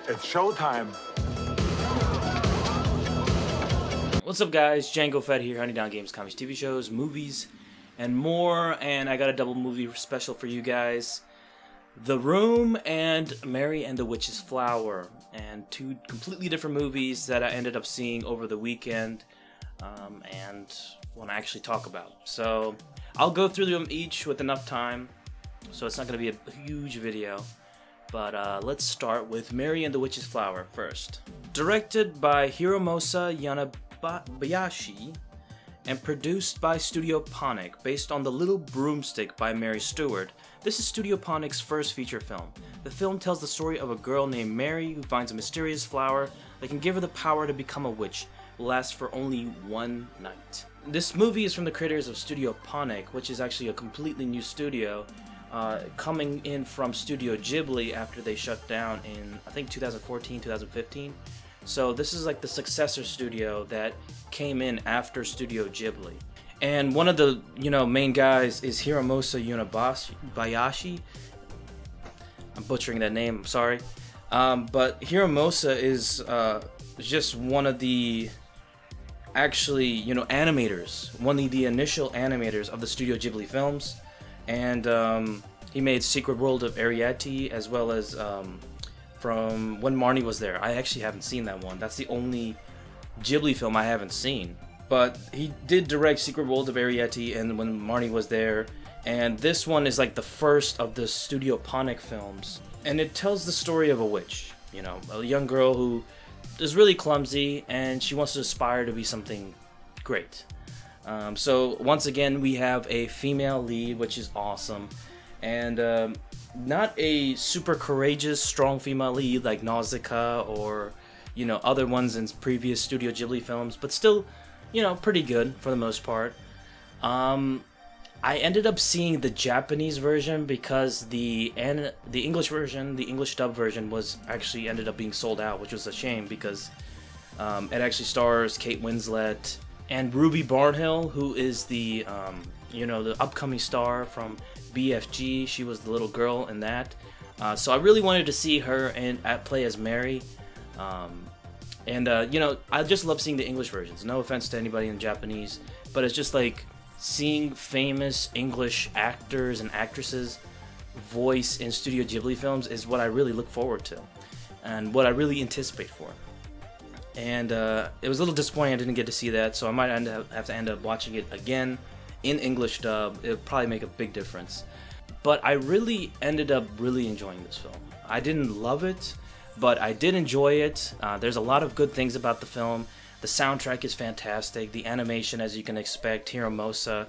It's showtime. What's up, guys? Django Fett here, hunting down games, comics, TV shows, movies, and more. And I got a double movie special for you guys. The Room and Mary and the Witch's Flower. And two completely different movies that I ended up seeing over the weekend and want to actually talk about. So I'll go through them each with enough time, so it's not going to be a huge video. But let's start with Mary and the Witch's Flower first. Directed by Hiromusa Yanabayashi and produced by Studio Ponic, based on The Little Broomstick by Mary Stewart. This is Studio Ponic's first feature film. The film tells the story of a girl named Mary who finds a mysterious flower that can give her the power to become a witch. It will last for only one night. This movie is from the creators of Studio Ponic, which is actually a completely new studio, coming in from Studio Ghibli after they shut down in, I think, 2014, 2015. So this is like the successor studio that came in after Studio Ghibli. And one of the, main guys is Hiromusa Yanabayashi. I'm butchering that name, I'm sorry. But Hiromusa is just one of the, animators. One of the initial animators of the Studio Ghibli films. And he made Secret World of Arrietty, as well as from When Marnie Was There. I actually haven't seen that one. That's the only Ghibli film I haven't seen. But he did direct Secret World of Arrietty and When Marnie Was There. And this one is like the first of the Studio Ponic films. And it tells the story of a witch. A young girl who is really clumsy and she wants to aspire to be something great. So once again, we have a female lead, which is awesome. And not a super courageous, strong female lead like Nausicaa or, other ones in previous Studio Ghibli films, but still, pretty good for the most part. I ended up seeing the Japanese version because the English version, the English dub version, was actually ended up being sold out, which was a shame because it actually stars Kate Winslet and Ruby Barnhill, who is the the upcoming star from BFG. She was the little girl in that. So I really wanted to see her play as Mary. I just love seeing the English versions. No offense to anybody in Japanese, but it's just like seeing famous English actors and actresses voice in Studio Ghibli films is what I really look forward to, and what I really anticipate for. And it was a little disappointing I didn't get to see that, so I might have to end up watching it again in English dub. It would probably make a big difference. But I really ended up really enjoying this film. I didn't love it, but I did enjoy it. There's a lot of good things about the film. The soundtrack is fantastic. The animation, as you can expect, Hiromusa,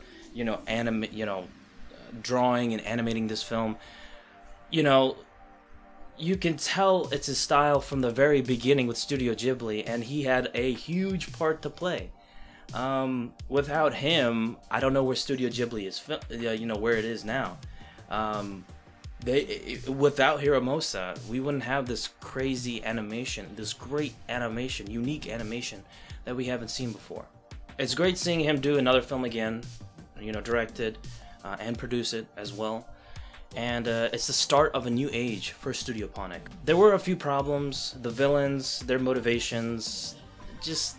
drawing and animating this film, you can tell it's his style from the very beginning with Studio Ghibli, and he had a huge part to play. Without him, I don't know where Studio Ghibli is, where it is now. Without Hiromusa, we wouldn't have this crazy animation, this great animation, unique animation that we haven't seen before. It's great seeing him do another film again, directed and produce it as well. And it's the start of a new age for Studio Ponic. There were a few problems. The villains, their motivations, just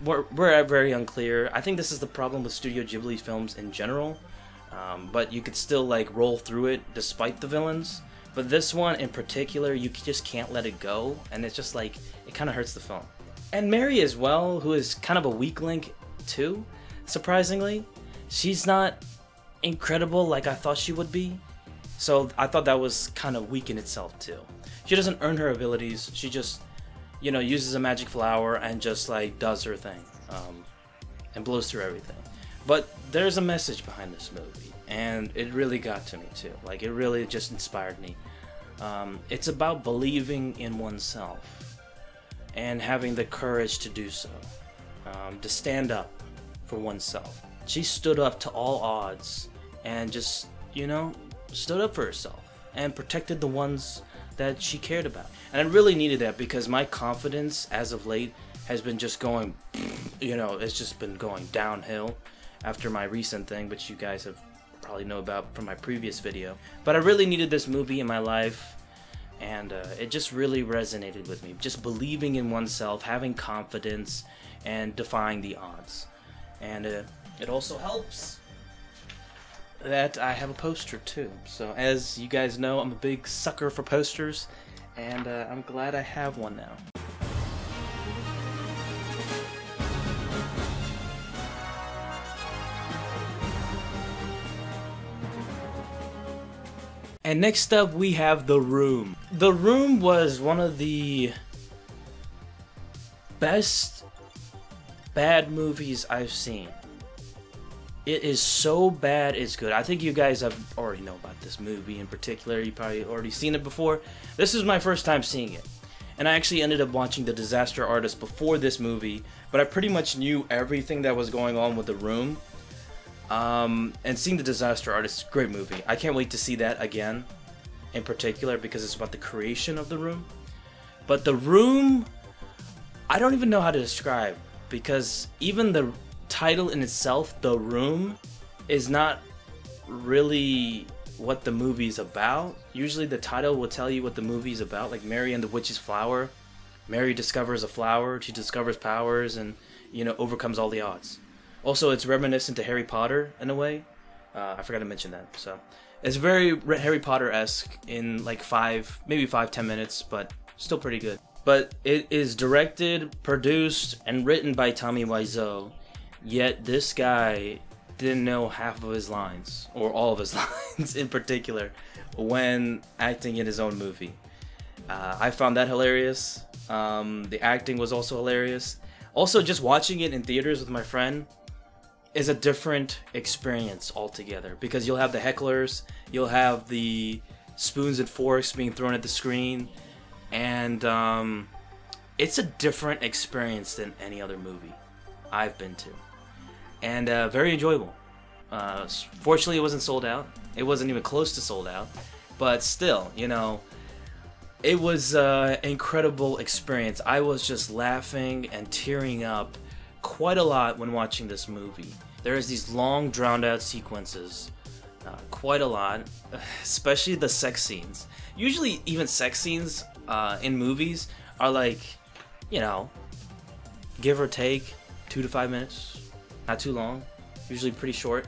were very unclear. I think this is the problem with Studio Ghibli films in general. But you could still roll through it despite the villains. But this one in particular, you just can't let it go, and it's just it kind of hurts the film. And Mary as well, who is kind of a weak link too, surprisingly. She's not incredible like I thought she would be. So I thought that was kind of weak in itself too. She doesn't earn her abilities. She just, uses a magic flower and just does her thing, and blows through everything. But there's a message behind this movie, and it really got to me too. It really just inspired me. It's about believing in oneself and having the courage to do so, to stand up for oneself. She stood up to all odds and just, stood up for herself and protected the ones that she cared about. And I really needed that because my confidence as of late has been just going, it's just been going downhill after my recent thing, which you guys have probably know about from my previous video. But I really needed this movie in my life, and it just really resonated with me. Just believing in oneself, having confidence, and defying the odds. And it also helps that I have a poster too. So as you guys know, I'm a big sucker for posters, and I'm glad I have one now. And next up we have The Room. The Room was one of the best bad movies I've seen. It is so bad it's good. I think you guys have already know about this movie in particular. You probably already seen it before. This is my first time seeing it. And I actually ended up watching The Disaster Artist before this movie, but I pretty much knew everything that was going on with The Room. And seeing The Disaster Artist, great movie. I can't wait to see that again, in particular, because it's about the creation of The Room. But The Room, I don't even know how to describe, because even the title in itself, The Room, is not really what the movie's about. Usually the title will tell you what the movie's about, like Mary and the Witch's Flower. Mary discovers a flower, she discovers powers, and, you know, overcomes all the odds. Also, it's reminiscent to Harry Potter in a way. I forgot to mention that. So, it's very Harry Potter-esque in like 5-10 minutes, but still pretty good. But it is directed, produced, and written by Tommy Wiseau. Yet this guy didn't know half of his lines, or all of his lines in particular, when acting in his own movie. I found that hilarious. The acting was also hilarious. Also, just watching it in theaters with my friend is a different experience altogether, because you'll have the hecklers, you'll have the spoons and forks being thrown at the screen, and it's a different experience than any other movie I've been to, and very enjoyable. Fortunately, it wasn't sold out. It wasn't even close to sold out, but still, you know, it was an incredible experience. I was just laughing and tearing up quite a lot when watching this movie. There's these long, drowned out sequences, quite a lot, especially the sex scenes. Usually, even sex scenes in movies are like, you know, give or take 2 to 5 minutes, not too long, usually pretty short.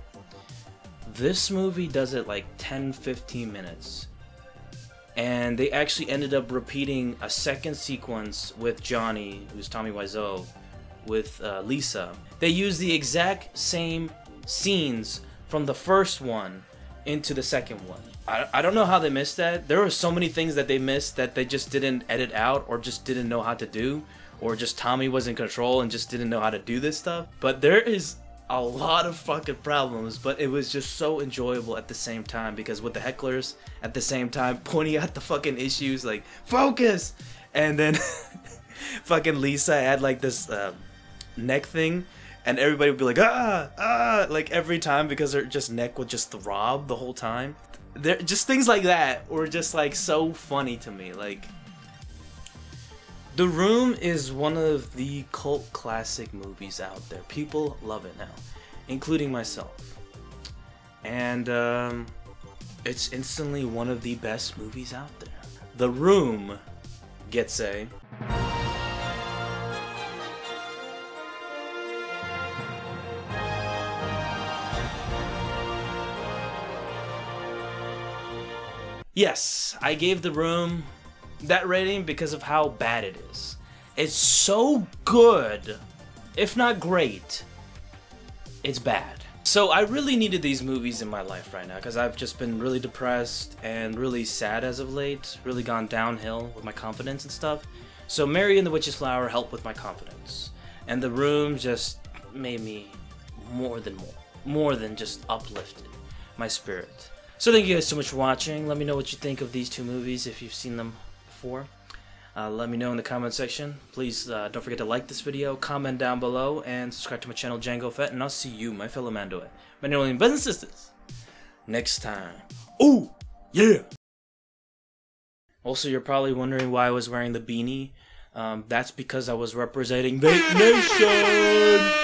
This movie does it like 10-15 minutes. And they actually ended up repeating a second sequence with Johnny, who's Tommy Wiseau, with Lisa. They used the exact same scenes from the first one into the second one. I don't know how they missed that. There were so many things that they missed that they just didn't edit out, or just didn't know how to do, or just Tommy was in control and just didn't know how to do this stuff. But there is a lot of fucking problems, but it was just so enjoyable at the same time, because with the hecklers at the same time pointing out the fucking issues, like, focus! And then fucking Lisa had like this neck thing, and everybody would be like, like every time, because her just neck would just throb the whole time. There, just things like that were just like so funny to me. Like, The Room is one of the cult classic movies out there. People love it now, including myself. And it's instantly one of the best movies out there. The Room gets a... Yes, I gave The Room that rating because of how bad it is. It's so good, if not great, it's bad. So I really needed these movies in my life right now, because I've just been really depressed and really sad as of late, really gone downhill with my confidence and stuff. So Mary and the Witch's Flower helped with my confidence, and The Room just made me more than just uplifted my spirit. So thank you guys so much for watching. Let me know what you think of these two movies if you've seen them before. Let me know in the comment section. Please don't forget to like this video, comment down below, and subscribe to my channel, Django Fett, and I'll see you, my fellow Mandoid, Mandalorian brothers and sisters, next time. Oh, yeah! Also, you're probably wondering why I was wearing the beanie. That's because I was representing the nation!